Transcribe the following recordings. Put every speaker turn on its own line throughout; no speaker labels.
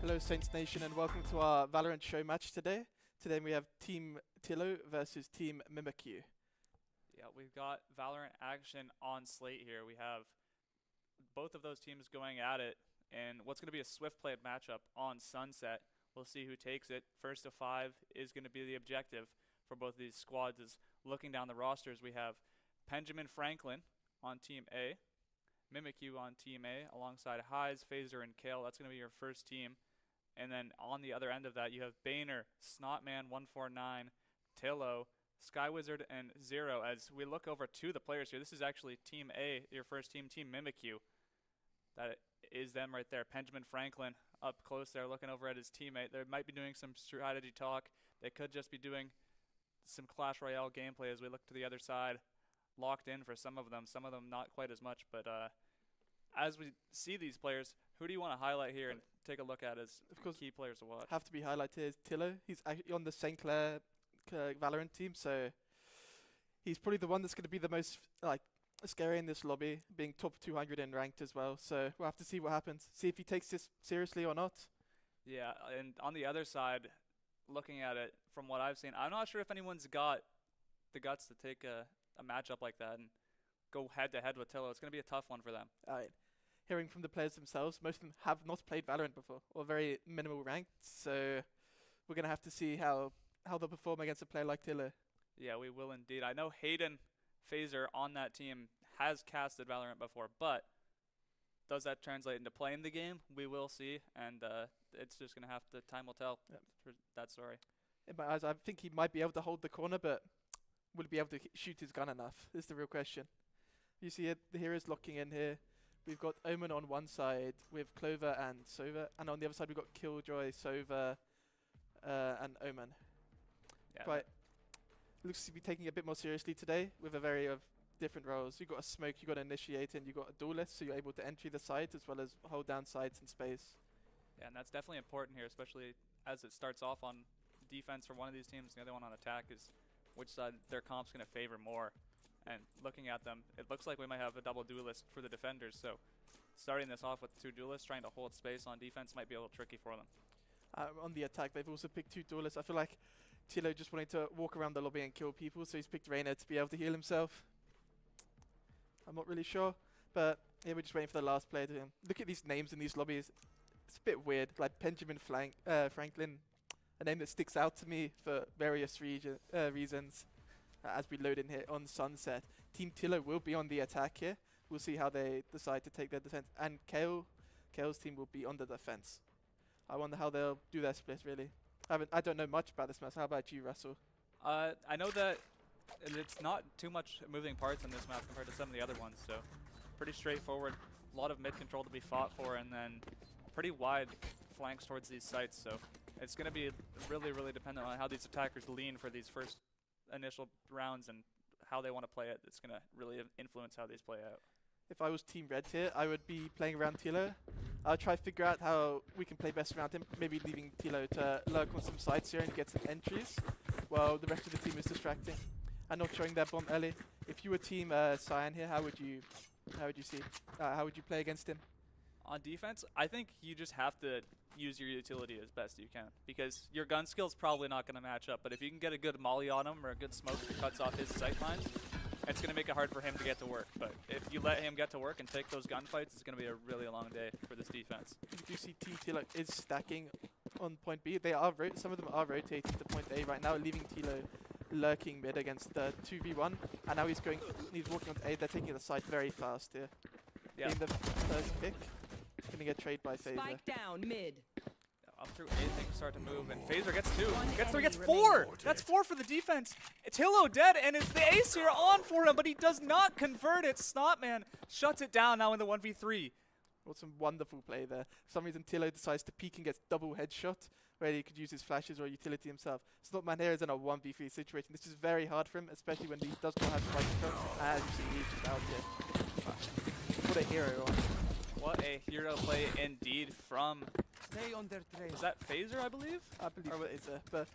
Hello Saints Nation and welcome to our Valorant show match today. Today we have Team Tillo versus Team Mimikyu.
Yeah, we've got Valorant action on slate here. We have both of those teams going at it in what's going to be a swift play matchup on Sunset. We'll see who takes it. First to 5 is going to be the objective for both of these squads. Is looking down the rosters, we have Benjamin Franklin on Team A, Mimikyu on Team A, alongside Highs, Phaser, and Kale. That's going to be your first team. And then on the other end of that, you have Boehner, Snotman149, Tillo, Skywizard, and Zero. As we look over to the players here, this is actually Team A, your first team, Team Mimikyu. That is them right there. Benjamin Franklin up close there looking over at his teammate. They might be doing some strategy talk. They could just be doing some Clash Royale gameplay as we look to the other side. Locked in for some of them not quite as much. But as we see these players, who do you want to highlight here and take a look at as of course key players to watch?
Have to be highlighted is Tillo. He's actually on the St. Clair Valorant team, so he's probably the one that's going to be the most scary in this lobby, being top 200 in ranked as well. So we'll have to see what happens. See if he takes this seriously or not.
Yeah, and on the other side, looking at it from what I've seen, I'm not sure if anyone's got the guts to take a matchup like that and go head-to-head with Tillo. It's going to be a tough one for them.
Alright. Hearing from the players themselves, most of them have not played Valorant before, or very minimal ranked, so we're going to have to see how they'll perform against a player like Tillo.
Yeah, we will indeed. I know Hayden Phaser on that team has casted Valorant before, but does that translate into playing the game? We will see, and it's just going to have to, time will tell for that story.
In my eyes, I think he might be able to hold the corner, but will he be able to shoot his gun enough is the real question. You see it, the heroes locking in here. We've got Omen on one side with Clover and Sova, and on the other side we've got Killjoy, Sova, and Omen.
Yeah.
Looks to be taking it a bit more seriously today with a very of different roles. You've got a smoke, you've got an initiate, and you've got a duelist, so you're able to entry the site as well as hold down sites and space.
Yeah, and that's definitely important here, especially as it starts off on defense for one of these teams, the other one on attack, is which side their comp's going to favor more. And looking at them, it looks like we might have a double duelist for the defenders, so starting this off with 2 duelists, trying to hold space on defense might be a little tricky for them.
On the attack, they've also picked 2 duelists. I feel like Tillo just wanted to walk around the lobby and kill people, so he's picked Reyna to be able to heal himself. I'm not really sure, but yeah, we're just waiting for the last player to look at these names in these lobbies. It's a bit weird, like Benjamin Franklin, a name that sticks out to me for various reasons. As we load in here on Sunset, Team Tillo will be on the attack here. We'll see how they decide to take their defense, and Kale's team will be on the defense. I wonder how they'll do their split, really. I don't know much about this map. How about you, Russell?
I know that it's not too much moving parts in this map compared to some of the other ones, so pretty straightforward. A lot of mid control to be fought for, and then pretty wide flanks towards these sites, so it's going to be really, really dependent on how these attackers lean for these first initial rounds and how they want to play it. It's going to really influence how these play out.
If I was Team Red here, I would be playing around Tillo. I'll try to figure out how we can play best around him, maybe leaving Tillo to lurk on some sides here and get some entries, while the rest of the team is distracting and not showing their bomb early. If you were Team Cyan here, how would you play against him?
On defense, I think you just have to use your utility as best you can, because your gun skill's probably not going to match up, but if you can get a good molly on him or a good smoke that cuts off his sight line, it's going to make it hard for him to get to work. But if you let him get to work and take those gunfights, it's going to be a really long day for this defense.
You do see Team Tillo is stacking on point B. They are some of them are rotating to point A right now, leaving Tillo lurking mid against the 2v1, and now he's walking on to A. They're taking the site very fast here.
Yeah.
Getting the first pick. Gonna get traded by Phaser.
Spike down mid.
Up through A, things start to move, and Phaser gets 2. Gets 3, gets 4! That's 4 for the defense. It's Tillo dead, and it's the ace here on for him, but he does not convert it. Snotman shuts it down now in the 1v3.
Well, some wonderful play there. For some reason, Tillo decides to peek and gets double headshot, where he could use his flashes or utility himself. Snotman here is in a 1v3 situation. This is very hard for him, especially when he does not have spike control. As you see, he's just out here. What a hero.
What a hero play indeed from...
Stay on their trail.
Is that Phaser, I believe?
I believe it is but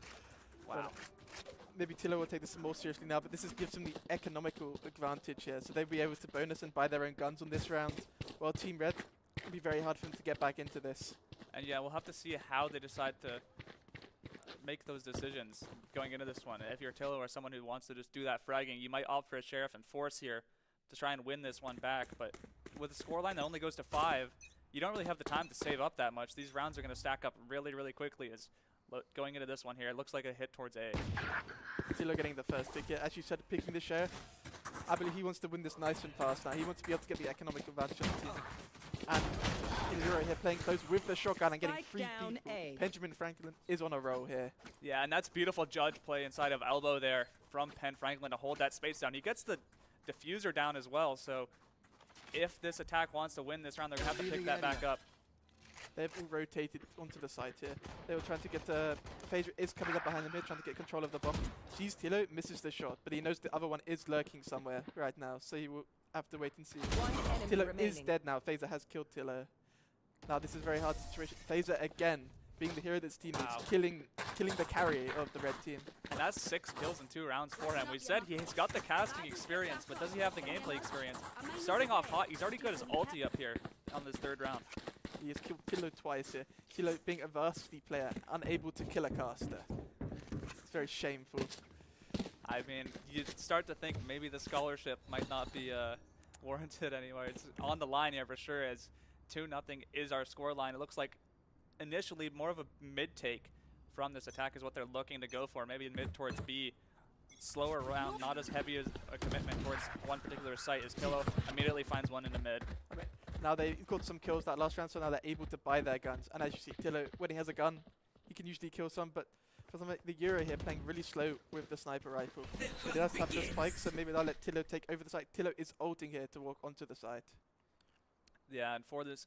wow.
Maybe Tillo will take this more seriously now, but this gives them the economical advantage here. So they'll be able to bonus and buy their own guns on this round, while Team Red, it'll be very hard for them to get back into this.
And yeah, we'll have to see how they decide to make those decisions going into this one. If you're Tillo or someone who wants to just do that fragging, you might opt for a Sheriff and Force here to try and win this one back. But with a scoreline that only goes to 5, you don't really have the time to save up that much. These rounds are going to stack up really, really quickly. As going into this one here, it looks like a hit towards A.
Tillo getting the first pick here. As you said, picking the Sheriff. I believe he wants to win this nice and fast now. He wants to be able to get the economic advantage on the team. And Euro here playing close with the shotgun and getting free people. Benjamin Franklin is on a roll here.
Yeah, and that's beautiful judge play inside of elbow there from Penn Franklin to hold that space down. He gets the diffuser down as well, so if this attack wants to win this round, they're going to have to pick that back up.
They've all rotated onto the side here. They were trying to get... Phaedra is coming up behind them here, trying to get control of the bomb. Sees Tillo, misses the shot, but he knows the other one is lurking somewhere right now, so he will have to wait and see. Tillo is dead now. Phaser has killed Tillo. Now this is a very hard situation. Phaser again, being the hero that's teammates, killing the carry of the red team.
And that's 6 kills in 2 rounds for him. We said he's got the casting experience, but does he have the gameplay experience? Starting off hot, he's already got his ulti up here on this 3rd round.
He has killed Tillo twice here. Tillo being a varsity player, unable to kill a caster. It's very shameful.
I mean, you start to think maybe the scholarship might not be warranted anymore. It's on the line here for sure, as 2-0 is our score line. It looks like initially more of a mid-take from this attack is what they're looking to go for. Maybe mid towards B. Slower round, not as heavy as a commitment towards one particular site, as Tillo immediately finds one in the mid.
I mean, now they got some kills that last round, so now they're able to buy their guns. And as you see, Tillo, when he has a gun, he can usually kill some, but for some, the Euro here playing really slow with the sniper rifle. He does have the spikes, so maybe they'll let Tillo take over the site. Tillo is ulting here to walk onto the site.
Yeah, and for this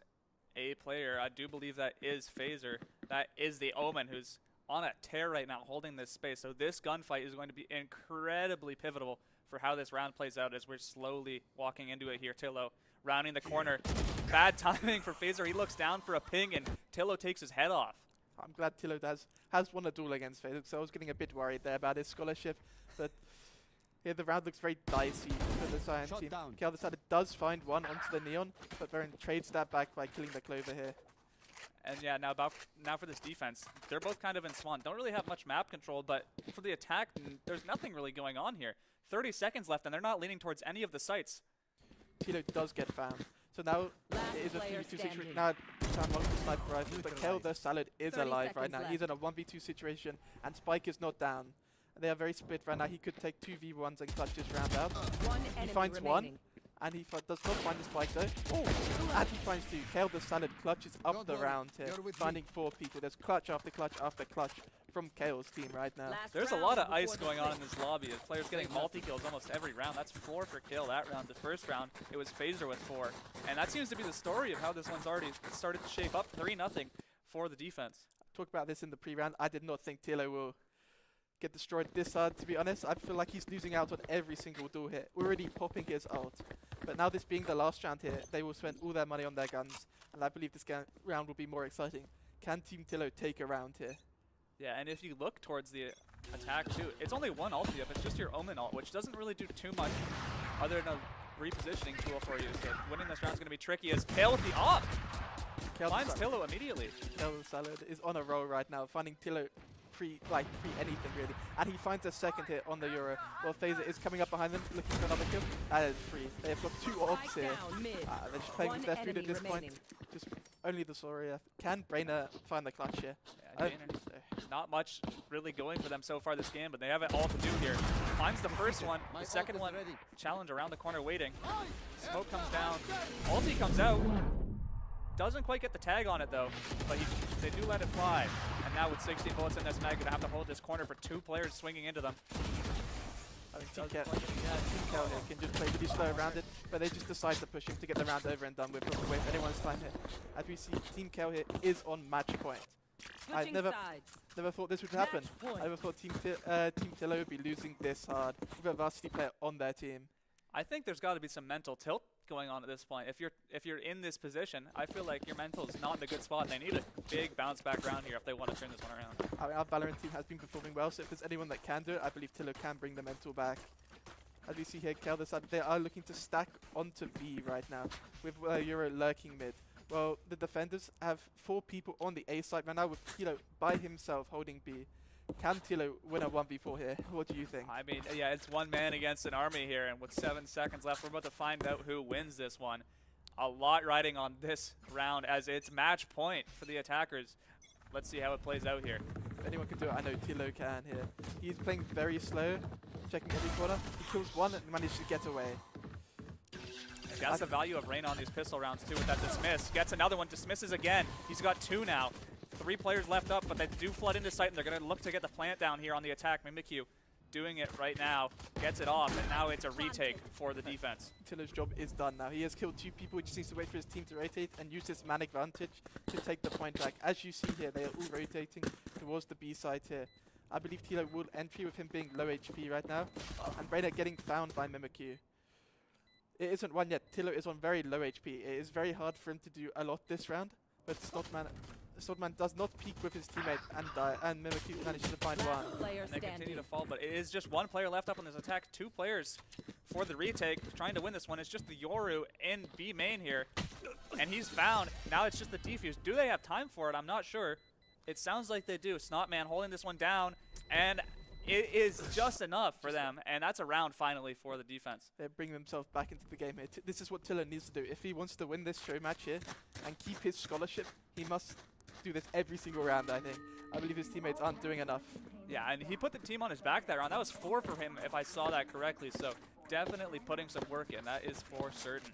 A player, I do believe that is Phaser. That is the Omen, who's on a tear right now, holding this space. So this gunfight is going to be incredibly pivotal for how this round plays out, as we're slowly walking into it here. Tillo rounding the corner. Bad timing for Phaser. He looks down for a ping, and Tillo takes his head off.
I'm glad Tillo has won a duel against Phaser, so I was getting a bit worried there about his scholarship. But here the round looks very dicey for the Cyan team. Kel decided does find one onto the Neon, but Baron trades that back by killing the Clover here.
And yeah, now for this defense, they're both kind of in spawn. Don't really have much map control, but for the attack, there's nothing really going on here. 30 seconds left, and they're not leaning towards any of the sites.
Tillo does get found. So now it is a 3v2 situation. Now Sam lost the sniper rifle, but Kel the Salad is alive right now. He's in a 1v2 situation, and Spike is not down. They are very split right now. He could take 2v1s and clutch this round out. He finds one, and he does not find the Spike though. Oh, and he finds 2. Kel the Salad clutches up the round here, finding 4 people. There's clutch after clutch after clutch from Kale's team right now.
There's a lot of ice going on in this lobby. As players getting multi-kills almost every round. That's 4 for Kale that round. The first round, it was Phaser with 4. And that seems to be the story of how this one's already started to shape up. 3-0 for the defense.
Talk about this in the pre-round. I did not think Tillo will get destroyed this hard, to be honest. I feel like he's losing out on every single duel here. Already popping his ult. But now this being the last round here, they will spend all their money on their guns. And I believe this round will be more exciting. Can Team Tillo take a round here?
Yeah, and if you look towards the attack too, it's only one ulti up. It's just your Omen ult, which doesn't really do too much other than a repositioning tool for you. So winning this round is going to be tricky, as Kale with the op finds Tillo immediately.
Kale the Salad is on a roll right now, finding Tillo pre anything really. And he finds a second hit on the Euro. While Phaser is coming up behind them, looking for another kill. That is free. They have got 2 orbs here. They're just playing with their food at this point. Just only the Soria. Can Brainer find the clutch here?
Yeah, not much really going for them so far this game, but they have it all to do here. Finds the first one, the second one, challenge around the corner waiting. Smoke comes down, ulti comes out. Doesn't quite get the tag on it though, but they do let it fly. And now with 16 bullets in this mag, gonna have to hold this corner for 2 players swinging into them.
I think Team Kel here can just play really slow around it, but they just decide to push him to get the round over and done with, not to waste anyone's time here. As we see, Team Kel here is on match point. I never thought this would happen. I never thought Team Tillo would be losing this hard with a varsity player on their team.
I think there's got to be some mental tilt going on at this point. If you're in this position, I feel like your mental is not in a good spot. They need a big bounce back round here if they want to turn this one around.
I mean, our Valorant team has been performing well, so if there's anyone that can do it, I believe Tillo can bring the mental back. As we see here, Kel, they are looking to stack onto B right now with Euro lurking mid. Well, the defenders have 4 people on the A side right now with Tilo by himself holding B. Can Tilo win a 1v4 here? What do you think?
I mean, yeah, it's one man against an army here, and with 7 seconds left, we're about to find out who wins this one. A lot riding on this round as it's match point for the attackers. Let's see how it plays out here.
If anyone can do it, I know Tilo can here. He's playing very slow, checking every corner. He kills one and manages to get away.
That's the value of Reyna on these pistol rounds too with that dismiss. Gets another one, dismisses again. He's got 2 now. 3 players left up, but they do flood into sight, and they're going to look to get the plant down here on the attack. Mimikyu doing it right now, gets it off, and now it's a retake for the defense.
Tilo's job is done now. He has killed 2 people. He just needs to wait for his team to rotate and use this man advantage to take the point back. As you see here, they are all rotating towards the B side here. I believe Tilo will entry with him being low HP right now, and Reyna getting found by Mimikyu. It isn't one yet. Tilo is on very low HP. It is very hard for him to do a lot this round, but Swordman does not peek with his teammate and die, and Mimikyu manages to find one.
And they continue to fall, but it is just 1 player left up on this attack. 2 players for the retake, trying to win this one. It's just the Yoru in B main here, and he's found. Now it's just the defuse. Do they have time for it? I'm not sure. It sounds like they do. Snotman holding this one down, and it is just enough for them, and that's a round finally for the defense.
They're bringing themselves back into the game here. This is what Tilo needs to do. If he wants to win this show match here and keep his scholarship, he must do this every single round, I think. I believe his teammates aren't doing enough.
Yeah, and he put the team on his back that round. That was 4 for him, if I saw that correctly, so definitely putting some work in. That is for certain.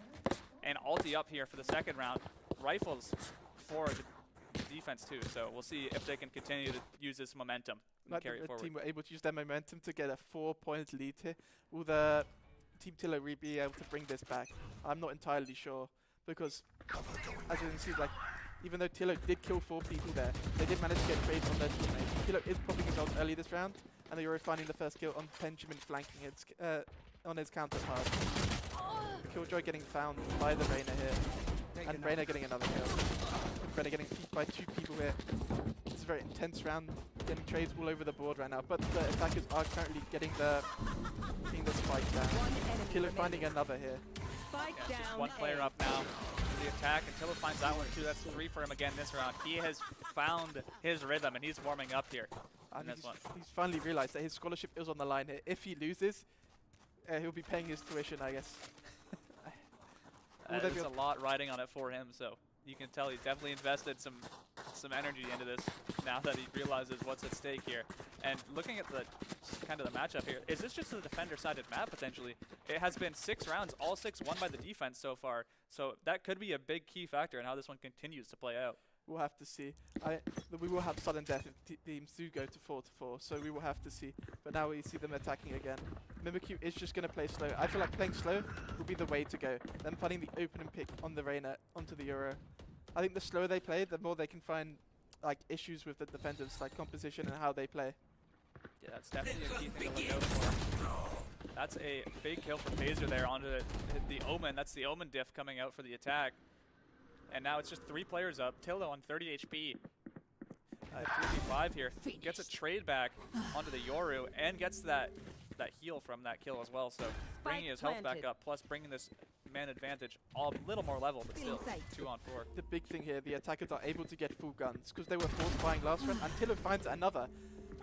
And ulti up here for the second round. Rifles for the defense too, so we'll see if they can continue to use this momentum and carry it forward.
The team were able to use their momentum to get a 4-point lead here. Will the Team Tilo really be able to bring this back? I'm not entirely sure, because as you can see, like, even though Tilo did kill 4 people there, they did manage to get trades on their teammates. Tilo is popping his ult early this round, and they were finding the first kill on Benjamin flanking his, on his counterpart. Killjoy getting found by the Reyna here, and Reyna getting another kill. Reyna getting peeked by 2 people here. It's a very intense round, getting trades all over the board right now, but the attackers are currently getting the spike down. Tilo finding another here.
Yeah, just 1 player up now for the attack, and Tilo finds that one too. That's 3 for him again this round. He has found his rhythm, and he's warming up here.
He's finally realized that his scholarship is on the line here. If he loses, he'll be paying his tuition, I guess.
There's a lot riding on it for him, so you can tell he's definitely invested some energy into this now that he realizes what's at stake here. And looking at the kind of the matchup here, is this just a defender-sided map potentially? It has been 6 rounds, all 6 won by the defense so far, so that could be a big key factor in how this one continues to play out.
We'll have to see. We will have sudden death if teams do go to 4-4, so we will have to see. But now we see them attacking again. Mimikyu is just going to play slow. I feel like playing slow will be the way to go. Then finding the opening pick on the Reyna onto the Euro. I think the slower they play, the more they can find like issues with the defenders, like composition and how they play.
Yeah, that's definitely a key thing to look out for. That's a big kill for Phaser there onto the Omen. That's the Omen diff coming out for the attack. And now it's just 3 players up. Tilo on 30 HP. 3v5 here. Gets a trade back onto the Yoru and gets that heal from that kill as well. So bringing his health back up, plus bringing this man advantage a little more level, but still 2 on 4.
The big thing here, the attackers are able to get full guns because they were force buying last round, and Tilo finds another.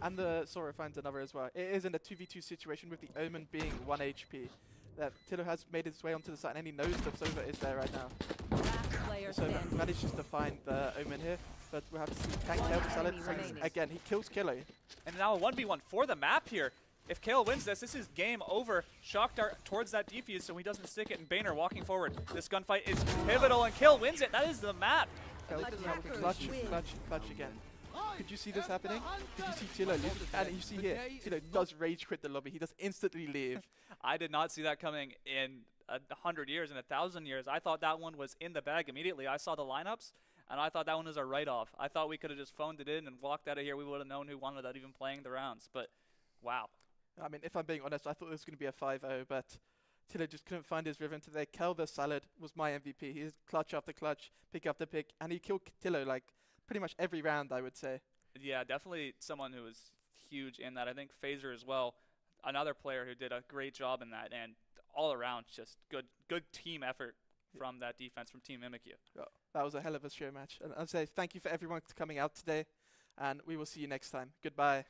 And the Sora finds another as well. It is in a 2v2 situation with the Omen being 1 HP. That Tilo has made his way onto the side, and he knows the Sova is there right now. So manages to find the Omen here, but we'll have to see. Can Kale Salad again? He kills Kilo.
And now a 1v1 for the map here. If Kale wins this is game over. Shock Dart towards that defuse so he doesn't stick it, and Boehner walking forward. This gunfight is pivotal, and Kale wins it. That is the map.
Clutch again. Could you see this happening? Did you see Tilo leave? And you see here, Tilo does rage quit the lobby. He does instantly leave.
I did not see that coming in 100 years, in 1,000 years. I thought that one was in the bag immediately. I saw the lineups, and I thought that one was a write-off. I thought we could have just phoned it in and walked out of here. We would have known who won without even playing the rounds. But, wow.
I mean, if I'm being honest, I thought it was going to be a 5-0, but Tilo just couldn't find his rhythm today. Kel the Salad was my MVP. He's clutch after clutch, pick after pick, and he killed Tilo like pretty much every round, I would say.
Yeah, definitely someone who was huge in that. I think Phaser as well, another player who did a great job in that, and all around just good team effort from that defense from Team Mimikyu.
That was a hell of a show match. And I'll say thank you for everyone coming out today, and we will see you next time. Goodbye.